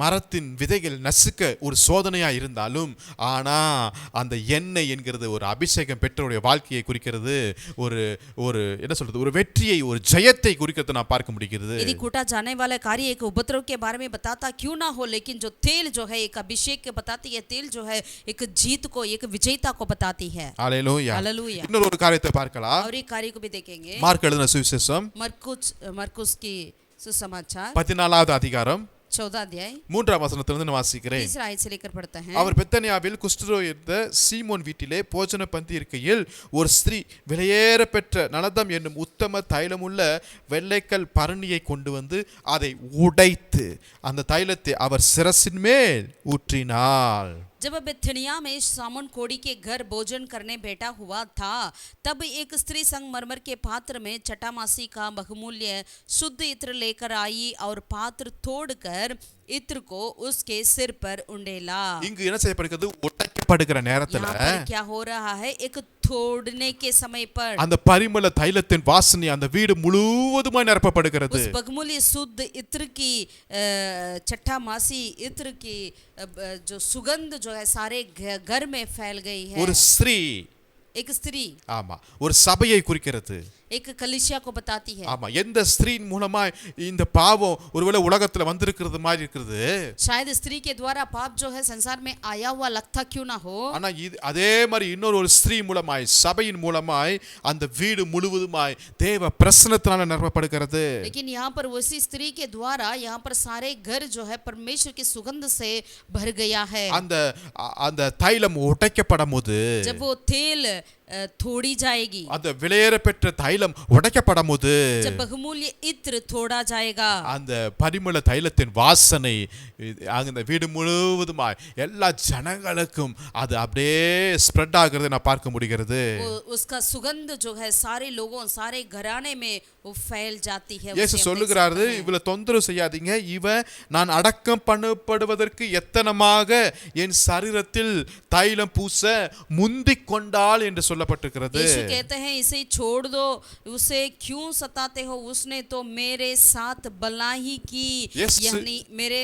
மரத்தின் விதைகள் நசுக்க ஒரு சோதனையா இருந்தாலும், ஆனா அந்த எண்ணெய் என்கிறது ஒரு அபிஷேகம் பெற்றவருடைய வாழ்க்கையை குறிக்கிறது, ஒரு என்ன சொல்றது, ஒரு வெற்றியை, ஒரு ஜெயத்தை குறிக்கிறது நான் பார்க்க முடிகிறது. यदि कूटा जाने वाला कार्य एक उपद्रव के बारे में बताता क्यों ना हो, लेकिन जो तेल जो है एक अभिषेक के बताती है, तेल जो है एक जीत को, एक विजेता को बताती है। ஹalleluya. हालेलुया। இன்னொரு ஒரு காரியத்தை பார்க்கலாம். और एक कार्य को भी देखेंगे। மார்க் எழுதின சுவிசேஷம் मरकुस की सुसमाचार 14வது அதிகாரம் 14 अध्याय 3ஆம் வசனத்திலிருந்து நான் வாசிக்கிறேன். 3 आयत से लेकर पढ़ते हैं। அவர் பெத்தனியாவில் குஷ்டரோய் இருந்த சீமோன் வீட்டிலே போஜன பந்தி இருக்கையில் ஒரு ஸ்திரீ விலையேற பெற்ற நலதம் என்னும் உத்தம தைலமுள்ள வெள்ளைக்கல் பரணியை கொண்டு வந்து அதை உடைத்து அந்த தைலத்தை அவர் சிரசின் மேல் ஊற்றினாள். जब बेथनिया में सामोन कोड़ी के घर भोजन करने बैठा हुआ था, तब एक स्त्री संगमरमर के पात्र में चटामासी का बहुमूल्य शुद्ध इत्र लेकर आई और पात्र तोड़कर इत्र को उसके सिर पर उंडेला। இங்கு என்ன செய்யப்படுகிறது? உடைக்கப்படுகிற நேரத்துல यहाँ पर क्या हो रहा है? एक तोड़ने के समय पर அந்த பரிமள தைலத்தின் வாசனை அந்த வீடு முழுவதுமாய் நிரப்பப்படுகிறது. उस बहुमूल्य शुद्ध इत्र की चटामासी इत्र की जो सुगंध जो है सारे घर में फैल गई है। ஒரு ஸ்திரீ, एक स्त्री ஆமா, ஒரு சபையை குறிக்கிறது. एक कलीसिया को बताती है। ஆமா, எந்த ஸ்திரீயின் மூலமா இந்த பாவம் ஒருவேளை உலகத்துல வந்திருக்கிறது மாதிரி இருக்குது, शायद स्त्री के द्वारा पाप जो है संसार में आया हुआ लगता क्यों ना हो, ஆனா அதே மாதிரி இன்னொரு ஒரு ஸ்திரீ மூலமாய், சபையின் மூலமாய் அந்த வீடு முழுவதுமாய் தேவ பிரசன்னத்தினால நிரப்பப்படுகிறது. लेकिन यहाँ पर उसी स्त्री के द्वारा यहाँ पर सारे घर जो है परमेश्वर की सुगंध से भर गया है। அந்த தைலம் உடைக்கப்படும் போது, जब वो तेल थोड़ी जाएगी, அந்த விலையேற பெற்ற தைலம் உடைக்கப்படும் போது, जब बहुमूल्य इत्र थोड़ा जाएगा, அந்த பரிமள தைலத்தின் வாசனை அந்த வீடு முழுவதுமாய் எல்லா ஜனங்களுக்கும் அது அப்படியே ஸ்ப்ரெட் ஆகுறதை நான் பார்க்க முடிகிறது. उसका सुगंध जो है सारे लोगों, सारे घराने में वो फैल जाती है। இயேசு उसे हम देख சொல்லுகிறாரு, सकते हैं। இவளை தொந்தரவு செய்யாதீங்க, இவன் நான் அடக்கம் பண்ணப்படுவதற்கு எத்தனமாக என் சரீரத்தில் தைலம் பூச முந்திக் கொண்டாள் என்று சொல்லப்பட்டிருக்கிறது. यीशु कहते हैं इसे छोड़ दो, उसे क्यों सताते हो, उसने तो मेरे साथ भलाई की। Yes. यानी मेरे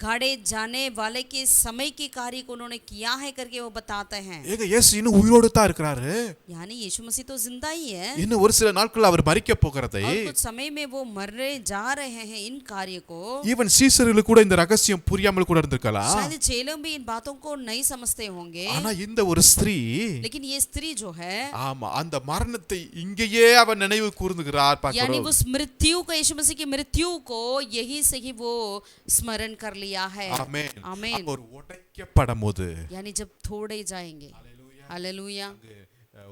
गाड़े जाने वाले के समय के कार्य को उन्होंने किया है करके वो बताते हैं। ஏங்க இயேசு இன்னும் உயிரோடு தான் இருக்கிறாரு. यानी यीशु मसीह तो जिंदा ही है இன்னும் ஒரு சில நாட்கள் அவர் மரிக்க போகிறதை और कुछ समय में वो मरने जा रहे हैं। इन कार्य को ஈவன் சீசர்களுக்கு கூட இந்த ரகசியம் புரியாமல் கூட இருந்திருக்கலாம். शायद चेलों भी इन बातों को नहीं समझते होंगे, ஆனா இந்த ஒரு ஸ்திரீ, लेकिन ये स्त्री जो है ஆமா, அந்த மரணத்தை இங்கேயே அவர் நினைவு கூர்ந்துகிறார். यानी பார்க்கிறோம். उस मृत्यु को, यीशु मसीह की मृत्यु को यही से ही वो स्मरण कर लिया है। ஆமென். आमीन। அவர் உடைக்கப்படும் போது यानी जब थोड़े जाएंगे, हालेलुया,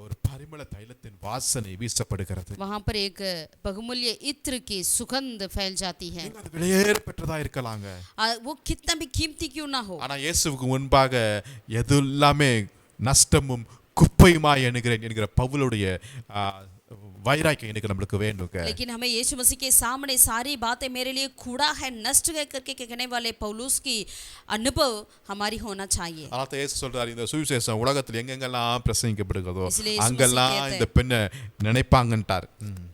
ஒரு பரிமள தைலத்தின் வாசனை வீசப்படுகிறது. वहां पर एक बहुमूल्य इत्र की सुगंध फैल जाती है। அது விலையேற பெற்றதா இருக்கலாங்க. वो कितना भी कीमती क्यों ना हो, ஆனா இயேசுவுக்கு முன்பாக எது எல்லாமே நஷ்டமும் குப்பையுமா என்கிற பவுலுடைய வைராக்கியம் எனக்கு நம்மளுக்கு வேணுங்க. लेकिन हमें यीशु मसीह के सामने सारी बातें मेरे लिए कूड़ा है, नष्ट है करके कहने वाले पौलुस की अनुभव हमारी होना चाहिए। அதான் இயேசு சொல்றாரு, இந்த சுவிசேஷம் உலகத்தில் எங்கெங்கெல்லாம் பிரசங்கிக்கப்படுகிறதோ इसलिए यीशु அங்கெல்லாம் मसीह இந்த பெண்ணை நினைப்பாங்கன்ட்டார்.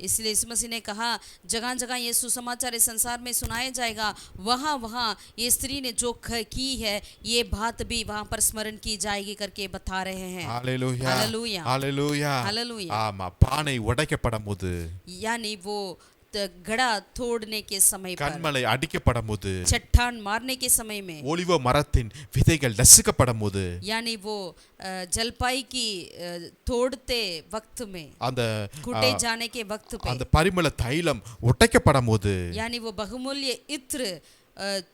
इसलिए यीशु मसीह ने कहा जगह जगह ये सुसमाचार इस संसार में सुनाया जाएगा, वहाँ वहाँ ये स्त्री ने जो की है ये बात भी वहाँ पर स्मरण की जाएगी करके बता रहे हैं। ஹalleluya, हालेलुया, ஹalleluya. हालेलुया। ஆமா, பானை உடைக்கப்படும் போது, यानी वो घड़ा तोड़ने के समय पर, கன்மலை அடிக்கப்படும் போது, चट्टान मारने के समय में, ஒலிவ மரத்தின் விதைகள் நசுக்கப்படும் போது, यानी वो जलपाई की तोड़ते वक्त में, அந்த कूटे जाने के वक्त पे, அந்த பரிமள தைலம் உடைக்கப்படும் போது, यानी वो बहुमूल्य इत्र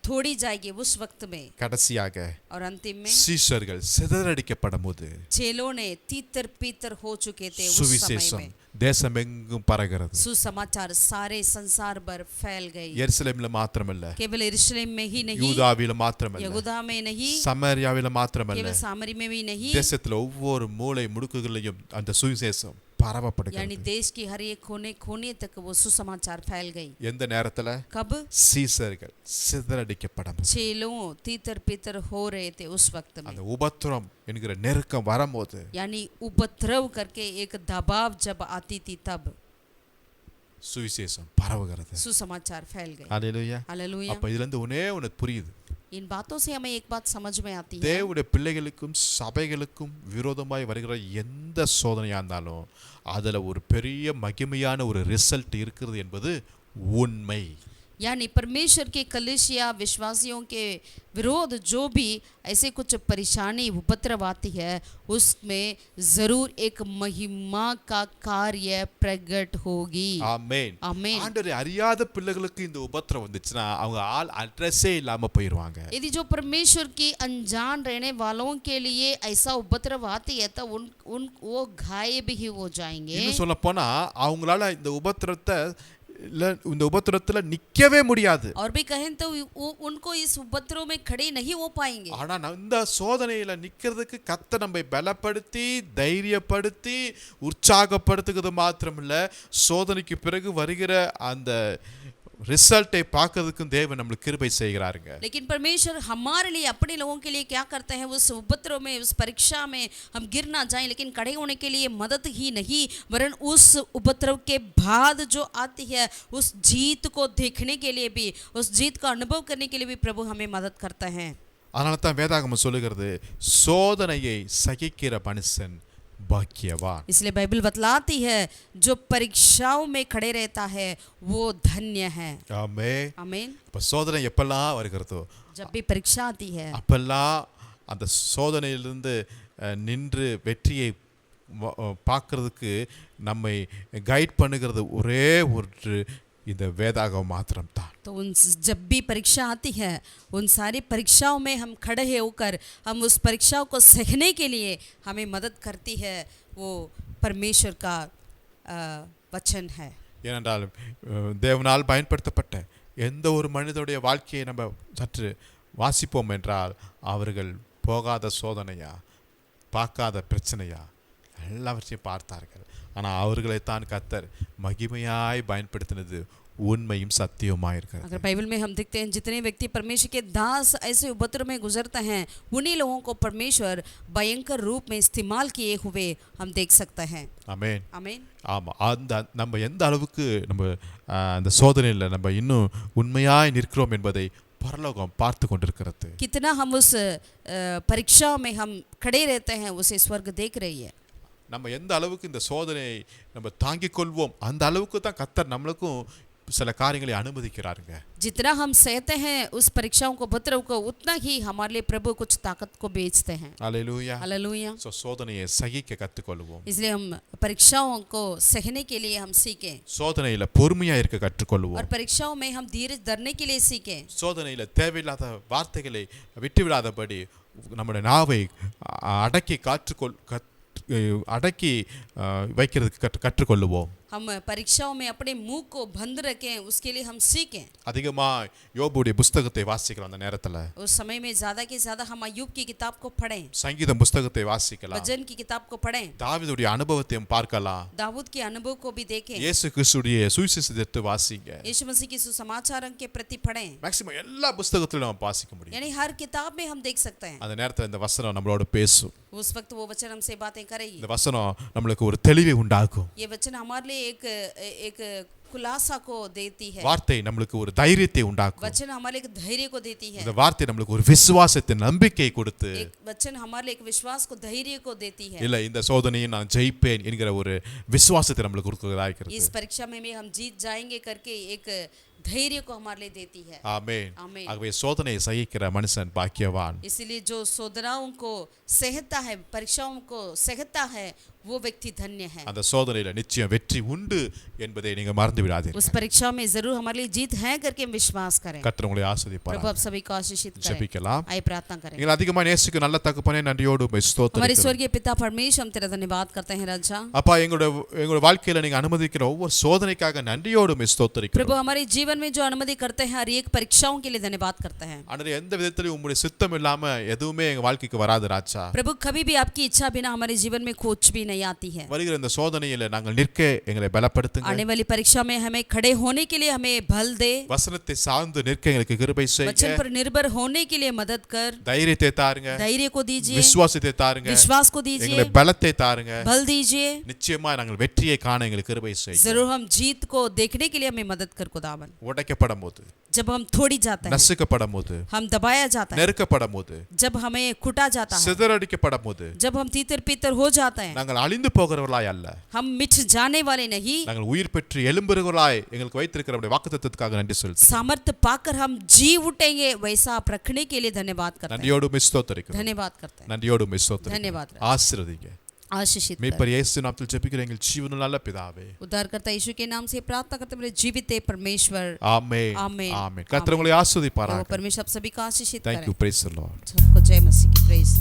थोड़ी जाएगी उस वक्त में, கடைசியாக और अंतिम में சீஷர்கள் சிதறடிக்கப்படும் போது चेलों ने तीतर पीतर हो चुके थे उस समय சுவிசேஷம் में। தேசமெங்கும் பரகிறது. सुसमाचार सारे संसार भर फैल गई, எருசலேமில மாத்திரமல்ல, केवल यरूशलेम में ही नहीं, யூதாவில மாத்திரமல்ல, यहूदा में नहीं, சமாரியாவில மாத்திரமல்ல, केवल सामरी में भी नहीं, தேசத்துல ஒவ்வொரு மூலை முடுக்குகளிலும் அந்த சுவிசேஷம் यानी பரவப்படுகிறது. देश की हर एक कोने कोने तक वो सुसमाचार फैल गई। எந்த நேரத்துல? कब? சீஷர்கள் சிதறடிக்கப்படும் போது, चेलों तीतर पीतर हो रहे थे उस वक्त में, அந்த உபத்திரம் என்கிற நெருக்கம் வரும்போது, यानी उपद्रव करके एक दबाव जब आती थी तब சுவிசேஷம் பரவுகிறது. सुसमाचार फैल गए। ஹalleluya. हालेलुया। அப்ப இதுல இருந்து ஒண்ணே ஒண்ணு புரியுது, इन बातों से हमें एक बात समझ में आती है, தேவனுடைய பிள்ளைகளுக்கும் சபைகளுக்கும் விரோதமாய் வருகிற எந்த சோதனையா இருந்தாலும் அதுல ஒரு பெரிய மகிமையான ஒரு ரிசல்ட் இருக்கிறது என்பது உண்மை. यानी परमेश्वर के कलीसिया विश्वासियों के विरोध जो भी ऐसे कुछ परेशानी उपद्रव आती है उसमें जरूर एक महिमा का कार्य प्रकट होगी। ஆமென். आमीन। ஆண்டவரை அறியாத பிள்ளைகளுக்கு இந்த உபத்திரம் வந்துச்சுன்னா அவங்க ஆள் அட்ரஸே இல்லாம போயிருவாங்க. यदि जो परमेश्वर की अनजान रहने वालों के लिए ऐसा उपद्रव आती है तो उन वो गायब ही हो जाएंगे। இன்னும் சொல்ல போனா அவங்களால இந்த உபத்திரத்துல நிக்கவே முடியாது. और भी कहें तो उनको इस उपद्रव में खड़े नहीं हो पाएंगे। ஆனா இந்த சோதனையில நிக்கிறதுக்கு கர்த்தர் நம்மை பலப்படுத்தி தைரியப்படுத்தி உற்சாகப்படுத்துகிறது மாத்திரமில்ல, சோதனைக்கு பிறகு வருகிற அந்த ரிசல்ட்டை பார்க்கிறதுக்கும் தேவன் நம்மளுக்கு கிருபை செய்கிறாருங்க. लेकिन परमेश्वर हमारे लिए अपने लोगों के लिए क्या करते हैं, उस उपद्रव में उस परीक्षा में हम गिर ना जाएं, लेकिन खड़े होने के लिए मदद ही नहीं वरन उस उपद्रव के बाद जो आती है उस जीत को देखने के लिए भी, उस जीत का अनुभव करने के लिए भी प्रभु हमें मदद करते हैं। அதனால தான் வேதாகமம் சொல்லுகிறது, சோதனையை சகிக்கிற மனுஷன் பாக்கியவான். इसलिए बाइबल बतलाती है जो परीक्षाओं में खड़े रहता है वो धन्य है। ஆமென். आमीन। இப்ப சோதனை எப்பெல்லாம் வருகிறதோ जब भी परीक्षा आती है அப்பெல்லாம் அந்த சோதனையிலிருந்து நின்று வெற்றியை பார்க்கறதுக்கு நம்மை கைட் பண்ணுகிறது ஒரே ஒரு இந்த வேதாகமம் மாத்திரம் தான். तो उन जब भी परीक्षा आती है उन सारी परीक्षाओं में हम खड़े होकर हम उस परीक्षाओं को सहने के लिए हमें मदद करती है वो परमेश्वर का वचन है। ஏனென்றால் தேவனால் பயன்படுத்தப்பட்ட எந்த ஒரு மனிதனுடைய வாழ்க்கையை நம்ம சற்று வாசிப்போம் என்றால் அவர்கள் போகாத சோதனையா பார்க்காத பிரச்சனையா எல்லாவற்றையும் பார்த்தார்கள். ஆனா அவர்களைத்தான் கர்த்தர் மகிமையாய் பயன்படுத்தினது உண்மையும் சத்தியமாய் இருக்கிறது. अगर बाइबल में हम देखते हैं जितने व्यक्ति परमेश्वर के दास ऐसे उपद्रव में गुजरते हैं उन्हीं लोगों को परमेश्वर भयंकर रूप में इस्तेमाल किए हुए हम देख सकते हैं. ஆமென். आमीन. ஆமா, அந்த நம்ம எந்த அளவுக்கு நம்ம அந்த சோதனையில நம்ம இன்னும் உண்மையாய் நிற்கிறோம் என்பதை பரலோகம் பார்த்து கொண்டிருக்கிறது. कितना हम उस परीक्षा में हम खड़े रहते हैं उसे स्वर्ग देख रही है. நம்ம எந்த அளவுக்கு இந்த சோதனையை நம்ம தாங்கிக் கொள்வோம் அந்த அளவுக்கு தான் கர்த்தர் நம்மளுக்கும் சில காரியங்களை அனுமதிக்கிறாருங்க. जितना हम सहते हैं उस परीक्षाओं को उपद्रव को उतना ही हमारे लिए प्रभु कुछ ताकत को बेचते हैं. அல்லேலூயா. हालेलुया. சோ சோதனையை சகிக்க கற்றுக்கொள்வோம். इसलिए हम परीक्षाओं को सहने के लिए हम सीखें சோதனையில பொறுமையா இருக்க கற்றுக்கொள்வோம். और परीक्षाओं में हम धीरज धरने के लिए सीखें. சோதனையில தேவையில்லாத வார்த்தைகளை விட்டுவிடாதபடி நம்முடைய நாவை அடக்கி வைக்கிறதுக்கு கற்றுக்கொள்வோம். हम परीक्षाओं में अपने मुंह को बंद रखें उसके लिए हम सीखें. அதிகமா யோபுடைய புத்தகத்தை வாசிக்கலாம் அந்த நேரத்துல. उस समय में ज्यादा के ज्यादा हम अय्यूब की किताब को पढ़ें. சங்கீதம் புத்தகத்தை வாசிக்கலாம். भजन की किताब को पढ़ें. தாவீதுடைய அனுபவத்தையும் பார்க்கலாம். दाऊद के अनुभव को भी देखें. இயேசு கிறிஸ்துடைய சுவிசேஷத்தை வாசிங்க. यीशु मसीह की सुसमाचारों के प्रति पढ़ें. மேக்ஸिमम எல்லா புத்தகத்திலும் நம்ம வாசிக்க முடியும். यानी हर किताब में हम देख सकते हैं. அந்த நேரத்துல இந்த வசனம் நம்மளோட பேசும். उस वक्त वो वचन हमसे बातें करेगी. இந்த வசனம் நம்மளுக்கு ஒரு தெளிவை உண்டாக்கும். ये वचन हमारे लिए एक खुलासा को देती है. வார்த்தை நம்மளுக்கு ஒரு தைரியத்தை உண்டாக்கும். वचन हमारे लिए एक धैर्य को देती है. இந்த வார்த்தை நம்மளுக்கு ஒரு விசுவாசத்தை நம்பிக்கை கொடுத்து एक वचन हमारे लिए एक विश्वास को धैर्य को देती है. இல்ல இந்த சோதனையை நான் ஜெயிப்பேன் என்கிற ஒரு விசுவாசத்தை நம்மளுக்கு கொடுக்கிறதா இருக்கிறது. इस परीक्षा में भी हम जीत जाएंगे करके एक धैर्य को हमारे लिए देती है. ஆமென். आमीन. ஆகவே சோதனையை சகிக்கிற மனுஷன் பாக்கியவான். इसलिए जो शोधनाओं को सहता है परीक्षाओं को सहता है वो व्यक्ति धन्य है. அந்த சோதனையில நிச்சயம் வெற்றி உண்டு என்பதை நீங்க மறந்து விடாதீர்கள். उस परीक्षा में जरूर हमारे लिए जीत है करके हम विश्वास करें. கர்த்தர் உங்களை प्रभु ஆசீர்வதிப்பார். आप सभी को आशीषित करें. ஜெபிக்கலாம். आइए प्रार्थना करें. நீங்கள் அதிகமாக நேசிக்க நல்ல தகப்பனே நன்றியோடு உம்மை हमारे ஸ்தோத்திரிக்கிறோம். स्वर्गीय पिता परमेश्वर हम तेरा धन्यवाद करते हैं राजा. அப்பா எங்களோட வாழ்க்கையில நீங்க அனுமதிக்கிற ஒவ்வொரு சோதனைக்காக நன்றியோடு உம்மை ஸ்தோத்திரிக்கிறோம். प्रभु हमारे जीवन में जो अनुमति करते हैं हर एक परीक्षाओं के लिए धन्यवाद करते हैं. ஆண்டவரே எந்த விதத்திலும் உம்முடைய சித்தம் இல்லாம எதுவுமே எங்க வாழ்க்கைக்கு வராது ராஜா. प्रभु कभी भी आपकी इच्छा बिना हमारे जीवन में कुछ भी नहीं आती है. வருகிற இந்த சோதனையில நாங்கள் நிற்க எங்களை பலப்படுத்துங்க. आने वाली परीक्षा में हमें खड़े होने के लिए हमें बल दे. வசனத்தை சார்ந்து நிற்க எங்களுக்கு கிருபை वचन செய்யுங்க. पर निर्भर होने के लिए मदद कर. தைரியத்தை தாருங்க. धैर्य को दीजिए. விசுவாசத்தை தாருங்க. विश्वास को எங்களை दीजिए. பலத்தை தாருங்க. बल दीजिए. நிச்சயமா நாங்கள் வெற்றியை காண எங்களுக்கு கிருபை செய்யுங்க. जरूर हम जीत को देखने के लिए हमें मदद कर खुदावन. உடைக்கப்படும் போது, जब हम थोड़ी जाते हैं, நசுக்கப்படும் போது, हम दबाया जाता है, நெருக்கப்படும் போது, जब हमें कुटा जाता है, சிதறடிக்கப்படும் போது, जब हम तीतर पीतर हो जाते हैं, நாங்கள் அழிந்து போகிறவர்களாய் அல்ல, हम मिट जाने वाले नहीं, நாங்கள் உயிர் பெற்று எழும்புகிறவர்களாய் எங்களுக்கு வைத்திருக்கிற நம்முடைய வாக்குத்தத்தத்துக்காக நன்றி செலுத்துகிறோம். सामर्थ्य पाकर हम जी उठेंगे वैसा आप रखने के लिए धन्यवाद करते हैं. நன்றியோடு உம்மை ஸ்தோத்திரிக்கிறோம். धन्यवाद करते हैं. நன்றியோடு உம்மை ஸ்தோத்திரிக்கிறோம். धन्यवाद. ஆசீர்வதிங்க. आशीषित कर. மீட்பர் இயேசு நாமத்தில் ஜெபிக்கிறேன் எங்கள் ஜீவனுள்ள நல்ல பிதாவே. उद्धारकर्ता यीशु के नाम से प्रार्थना करते मेरे जीवित है परमेश्वर. ஆமென். आमीन. ஆமென். கர்த்தர் உங்களை ஆசீர்வதிப்பாராக. परमेश्वर आप सभी का आशीषित Thank करें. you. Praise the Lord. सबको जय मसीह की प्रेज.